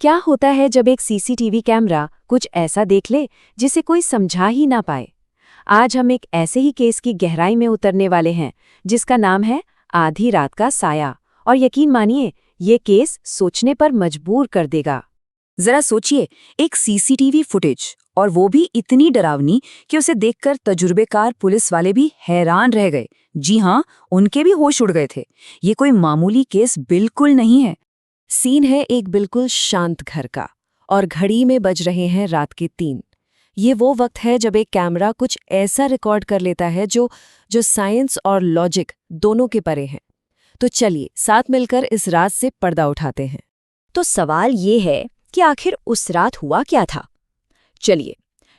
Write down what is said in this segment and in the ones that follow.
क्या होता है जब एक सीसीटीवी कैमरा कुछ ऐसा देख ले जिसे कोई समझा ही ना पाए। आज हम एक ऐसे ही केस की गहराई में उतरने वाले हैं जिसका नाम है आधी रात का साया। और यकीन मानिए, ये केस सोचने पर मजबूर कर देगा। जरा सोचिए, एक सीसीटीवी फुटेज, और वो भी इतनी डरावनी कि उसे देखकर तजुर्बेकार पुलिस वाले भी हैरान रह गए। जी हाँ, उनके भी होश उड़ गए थे। ये कोई मामूली केस बिल्कुल नहीं है। सीन है एक बिल्कुल शांत घर का, और घड़ी में बज रहे हैं रात के 3। ये वो वक्त है जब एक कैमरा कुछ ऐसा रिकॉर्ड कर लेता है जो साइंस और लॉजिक दोनों के परे है। तो चलिए साथ मिलकर इस रात से पर्दा उठाते हैं। तो सवाल ये है कि आखिर उस रात हुआ क्या था। चलिए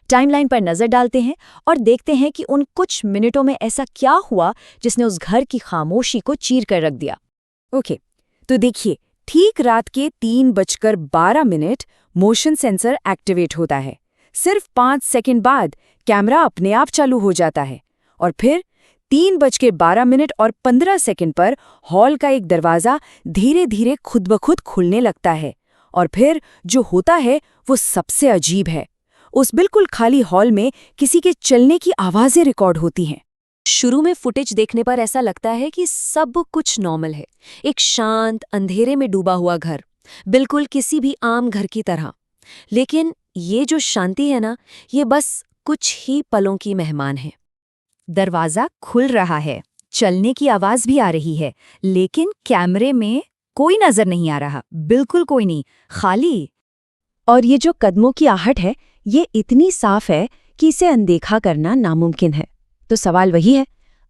टाइमलाइन पर नजर डालते हैं और देखते हैं कि उन कुछ मिनटों में ऐसा क्या हुआ जिसने उस घर की खामोशी को चीर कर रख दिया। ओके, तो देखिए, ठीक रात के 3:12 मोशन सेंसर एक्टिवेट होता है। सिर्फ 5 सेकंड बाद कैमरा अपने आप चालू हो जाता है, और फिर 3:12 पर हॉल का एक दरवाजा धीरे धीरे खुद ब खुद खुलने लगता है। और फिर जो होता है वो सबसे अजीब है। उस बिल्कुल खाली हॉल में किसी के चलने की आवाजें रिकॉर्ड होती हैं। शुरू में फुटेज देखने पर ऐसा लगता है कि सब कुछ नॉर्मल है, एक शांत अंधेरे में डूबा हुआ घर, बिल्कुल किसी भी आम घर की तरह। लेकिन ये जो शांति है ना, ये बस कुछ ही पलों की मेहमान है। दरवाजा खुल रहा है, चलने की आवाज भी आ रही है, लेकिन कैमरे में कोई नजर नहीं आ रहा, बिल्कुल कोई नहीं, खाली। और ये जो कदमों की आहट है, ये इतनी साफ है कि इसे अनदेखा करना नामुमकिन है। तो सवाल वही है,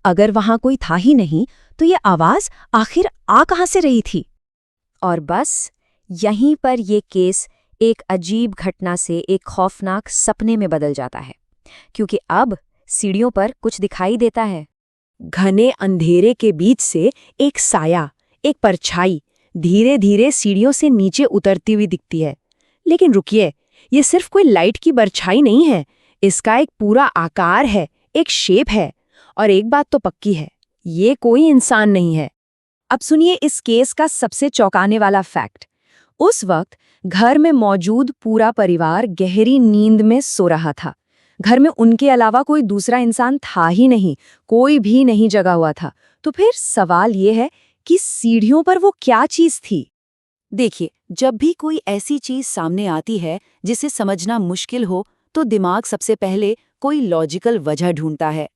अगर वहां कोई था ही नहीं तो ये आवाज आखिर आ कहां से रही थी? और बस यहीं पर ये केस एक अजीब घटना से एक खौफनाक सपने में बदल जाता है, क्योंकि अब सीढ़ियों पर कुछ दिखाई देता है। घने अंधेरे के बीच से एक साया, एक परछाई धीरे धीरे सीढ़ियों से नीचे उतरती हुई दिखती है। लेकिन रुकिए, ये सिर्फ कोई लाइट की परछाई नहीं है, इसका एक पूरा आकार है, एक शेप है। और एक बात तो पक्की है, ये कोई इंसान नहीं है। अब सुनिए इस केस का सबसे चौंकाने वाला फैक्ट। उस वक्त घर में मौजूद पूरा परिवार गहरी नींद में सो रहा था। घर में उनके अलावा कोई दूसरा इंसान था ही नहीं, कोई भी नहीं जगा हुआ था। तो फिर सवाल ये है कि सीढ़ियों पर वो क्या चीज थी? देखिए, जब भी कोई ऐसी चीज सामने आती है जिसे समझना मुश्किल हो, तो दिमाग सबसे पहले कोई लॉजिकल वजह ढूंढता है।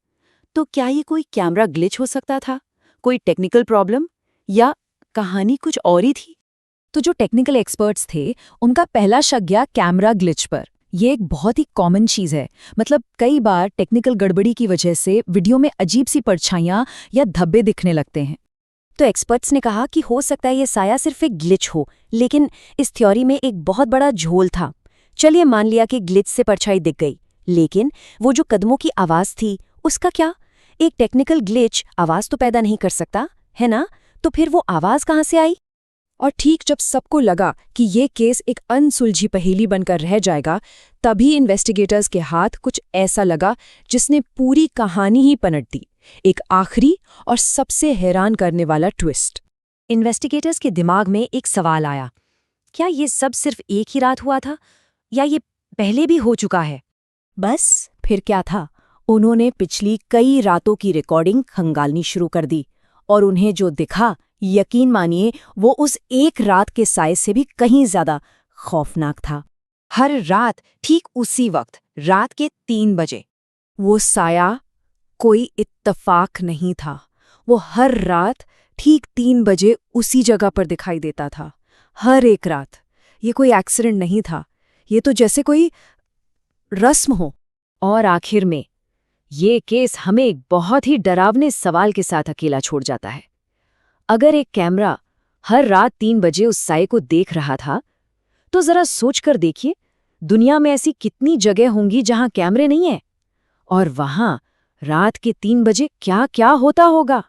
तो क्या ये कोई कैमरा ग्लिच हो सकता था, कोई टेक्निकल प्रॉब्लम, या कहानी कुछ और ही थी? तो जो टेक्निकल एक्सपर्ट्स थे, उनका पहला शक गया कैमरा ग्लिच पर। ये एक बहुत ही कॉमन चीज है। मतलब कई बार टेक्निकल गड़बड़ी की वजह से वीडियो में अजीब सी परछाइयां या धब्बे दिखने लगते हैं। तो एक्सपर्ट्स ने कहा कि हो सकता है ये साया सिर्फ एक ग्लिच हो, लेकिन इस थ्योरी में एक बहुत बड़ा झोल था। चलिए मान लिया कि ग्लिच से परछाई दिख गई, लेकिन वो जो कदमों की आवाज थी, उसका क्या? एक टेक्निकल ग्लिच आवाज तो पैदा नहीं कर सकता, है ना? तो फिर वो आवाज कहाँ से आई? और ठीक जब सबको लगा कि ये केस एक अनसुलझी पहेली बनकर रह जाएगा, तभी इन्वेस्टिगेटर्स के हाथ कुछ ऐसा लगा जिसने पूरी कहानी ही पलट दी। एक आखिरी और सबसे हैरान करने वाला ट्विस्ट। इन्वेस्टिगेटर्स के दिमाग में एक सवाल आया, क्या ये सब सिर्फ एक ही रात हुआ था, या ये पहले भी हो चुका है? बस फिर क्या था, उन्होंने पिछली कई रातों की रिकॉर्डिंग खंगालनी शुरू कर दी, और उन्हें जो दिखा, यकीन मानिए, वो उस एक रात के साए से भी कहीं ज्यादा खौफनाक था। हर रात ठीक उसी वक्त, रात के 3 बजे। वो साया कोई इत्तफाक नहीं था, वो हर रात ठीक 3 बजे उसी जगह पर दिखाई देता था, हर एक रात। ये कोई एक्सीडेंट नहीं था, ये तो जैसे कोई रस्म हो। और आखिर में ये केस हमें एक बहुत ही डरावने सवाल के साथ अकेला छोड़ जाता है। अगर एक कैमरा हर रात 3 बजे उस साए को देख रहा था, तो जरा सोचकर देखिए, दुनिया में ऐसी कितनी जगह होंगी जहां कैमरे नहीं है, और वहां रात के 3 बजे क्या क्या होता होगा।